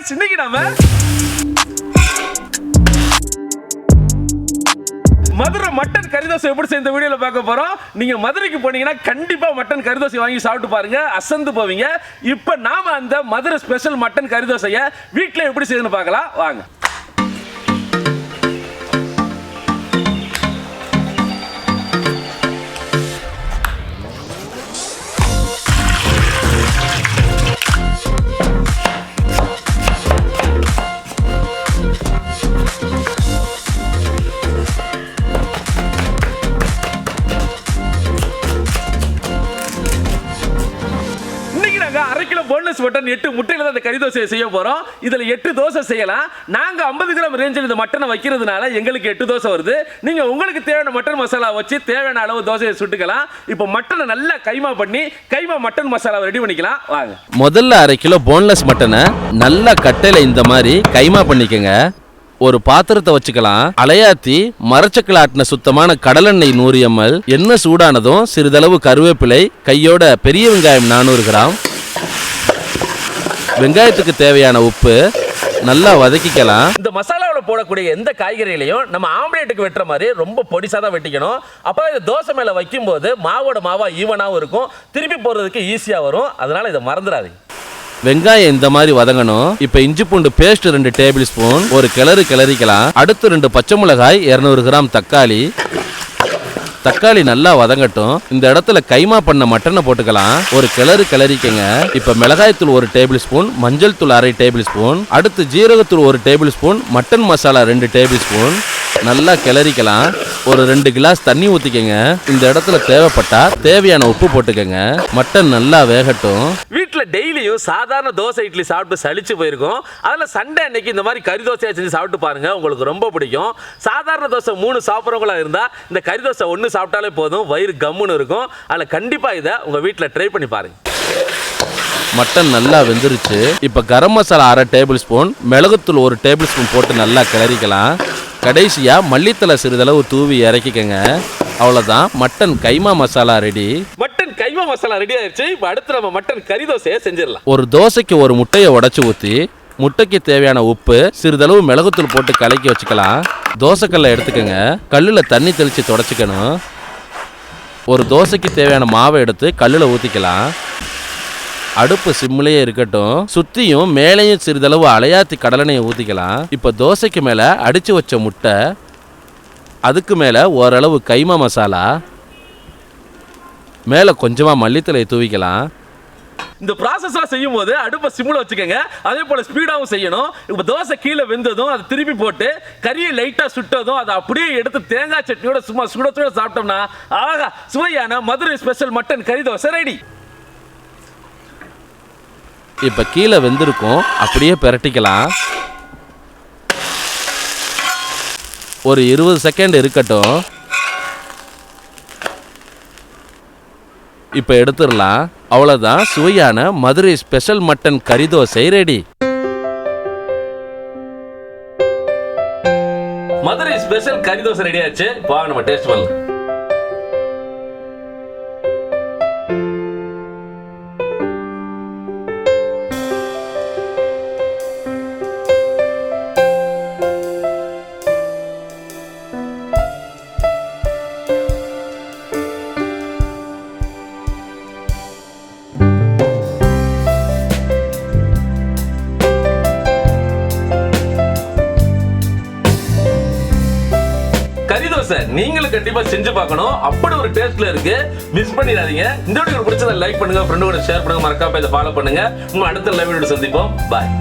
Friends, இன்னைக்கு நாம Madurai mutton கறி தோசை எப்படி செய்ய இந்த வீடியோல பார்க்க போறோம். நீங்க மதுரைக்கு போனீங்கன்னா கண்டிப்பா மட்டன் கறி தோசை வாங்கி சாப்பிட்டு பாருங்க, அசந்து போவீங்க. இப்போ நாம அந்த மதுரை ஸ்பெஷல் மட்டன் கறி தோசையை வீட்டில் எப்படி செய்யணும்னு பார்க்கலாம் வாங்க. அரை கிலோ போன்லெஸ் மட்டன் 8 முட்டையில தான் இந்த கறி தோசையை செய்ய போறோம். இதுல 8 தோசை செய்யலாம். நாங்க 50 கிராம் ரேஞ்சில் இந்த மட்டனை வைக்கிறதுனால எங்களுக்கு 8 தோசை வருது. நீங்க உங்களுக்கு தேவையான மட்டன் மசாலா வச்சு தேவையான அளவு தோசையை சுட்டுக்கலாம். இப்போ மட்டனை நல்லா கைமா பண்ணி கைமா மட்டன் மசாலா ரெடி பண்ணிக்கலாம் வாங்க. முதல்ல அரை கிலோ போன்லெஸ் மட்டனை நல்லா கட்டையில இந்த மாதிரி கைமா பண்ணிக்கங்க. ஒரு பாத்திரத்தை வச்சுக்கலாம். அலையாத்தி மரச்சக்கல ஆட்டின சுத்தமான கடலெண்ணெய் 100 ml. எண்ணெய் சூடானதும் சிறிதளவு கருவேப்பிலை, கையோட பெரிய வெங்காயம் 400 கிராம், வெங்காயத்துக்கு தேவையான உப்பு நல்லா வதக்கிக்கலாம். இந்த மசாலாவில் போடக்கூடிய எந்த காய்கறிகளையும் நம்ம ஆம்லேட்டுக்கு வெட்டுற மாதிரி ரொம்ப பொடிசா தான் வெட்டிக்கணும். அப்போ இது தோசை மேலே வைக்கும்போது மாவோட மாவா ஈவனாகவும் இருக்கும், திருப்பி போடுறதுக்கு ஈஸியாக வரும். அதனால இதை மறந்துடாதீங்க. வெங்காயம் இந்த மாதிரி வதங்கணும். இப்ப இஞ்சி பூண்டு பேஸ்ட் 2 டேபிள் ஸ்பூன், ஒரு கிளறிக்கலாம். அடுத்து 2 பச்சை மிளகாய், 200 கிராம் தக்காளி. தக்காளி நல்லா வதங்கட்டும். இந்த இடத்துல கைமா பண்ண மட்டனை போட்டுக்கலாம். ஒரு கிளறிக்கங்க. இப்ப மிளகாய் தூள் 1 டேபிள் ஸ்பூன், மஞ்சள் தூள் 1/2 டேபிள் ஸ்பூன், அடுத்து ஜீரகத்தூள் 1 table spoon, mutton masala 2 table spoon. நல்லா கிளறிக்கலாம். ஒரு 2 கிளாஸ் தண்ணி ஊத்திக்கங்க. இந்த இடத்துல தேவைப்பட்டா தேவையான உப்பு போட்டுக்கங்க. மட்டன் நல்லா வேகட்டும். வீட்டுல டெய்லியும் சாதாரண தோசை இட்லி சாப்பிட்டு சலிச்சு போயிருக்கும். அதுல சண்டே அன்னைக்கு இந்த மாதிரி கறி தோசையை செஞ்சு சாப்பிட்டு பாருங்க, உங்களுக்கு ரொம்ப பிடிக்கும். சாதாரண தோசை 3 சாப்பிட்றவங்களா இருந்தா இந்த கறி தோசை 1 சாப்பிட்டாலே போதும், வயிறு கம்முன்னு இருக்கும். அதில் கண்டிப்பா இதை உங்க வீட்டில் ட்ரை பண்ணி பாருங்க. மட்டன் நல்லா வெந்துருச்சு. இப்ப கரம் மசாலா 1/2 டேபிள் ஸ்பூன், மிளகுத்தூள் 1 டேபிள் ஸ்பூன் போட்டு நல்லா கிளறிக்கலாம். கடைசியா மல்லித்தலை சிறிதளவு தூவி இறக்கிக்கங்க. அவ்வளவுதான், மட்டன் கைமா மசாலா ரெடி. மட்டன் கைமா மசாலா ரெடி ஆயிடுச்சு. இப்போ அடுத்து நம்ம மட்டன் கறி தோசையை செஞ்சிடலாம். ஒரு தோசைக்கு ஒரு முட்டையை உடைச்சு ஊற்றி முட்டைக்கு தேவையான உப்பு, சிறிதளவு மிளகுத்தூள் போட்டு கலக்கி வச்சுக்கலாம். தோசைக்கல்லை எடுத்துக்கங்க. கல்லில் தண்ணி தெளித்து தொடச்சிக்கணும். ஒரு தோசைக்கு தேவையான மாவை எடுத்து கல்லில் ஊற்றிக்கலாம். அடுப்பு சிம்மிலேயே இருக்கட்டும். சுற்றியும் மேலேயும் சிறிதளவு அலையாத்தி கடலெண்ணெயை ஊற்றிக்கலாம். இப்போ தோசைக்கு மேலே அடித்து வச்ச முட்டை, அதுக்கு மேலே ஓரளவு கைமா மசாலா, மேலே கொஞ்சமாக மல்லித்தலையை தூவிக்கலாம். இந்த ப்ராசஸ்லாம் செய்யும் போது அடுப்பை சிம்மில் வச்சுக்கோங்க. அதே போல் ஸ்பீடாகவும் செய்யணும். இப்போ தோசை கீழே வெந்ததும் அதை திருப்பி போட்டு கறியை லைட்டாக சுட்டதும் அதை அப்படியே எடுத்து தேங்காய் சட்னியோட சும்மா சுட சுட சாப்பிட்டோம்னா ஆகா, சுவையான மதுரை ஸ்பெஷல் மட்டன் கறி தோசை ரெடி. இப்போ கீழே வெந்திருக்கும், அப்படியே பிரட்டிக்கலாம். ஒரு 20 செகண்ட் இருக்கட்டும். இப்போ எடுத்துடலாம். அவ்வளோதான், சுவையான மதுரை ஸ்பெஷல் மட்டன் கறி தோசை ரெடி. மதுரை ஸ்பெஷல் கறி தோசை ரெடி ஆச்சு. வாங்க நம்ம டேஸ்ட் பண்ணலாம். கறி தோசை நீங்களும் கண்டிப்பா செஞ்சு பார்க்கணும். அப்படி ஒரு டேஸ்ட்ல இருக்கு, மிஸ் பண்ணிடாதீங்க. இந்த வீடியோ பிடிச்சதை லைக் பண்ணுங்க, ஃப்ரெண்டோட ஷேர் பண்ணுங்க, மறக்காம இதை ஃபாலோ பண்ணுங்க. அடுத்த லைவ் வீடியோ சந்திப்போம். பாய்.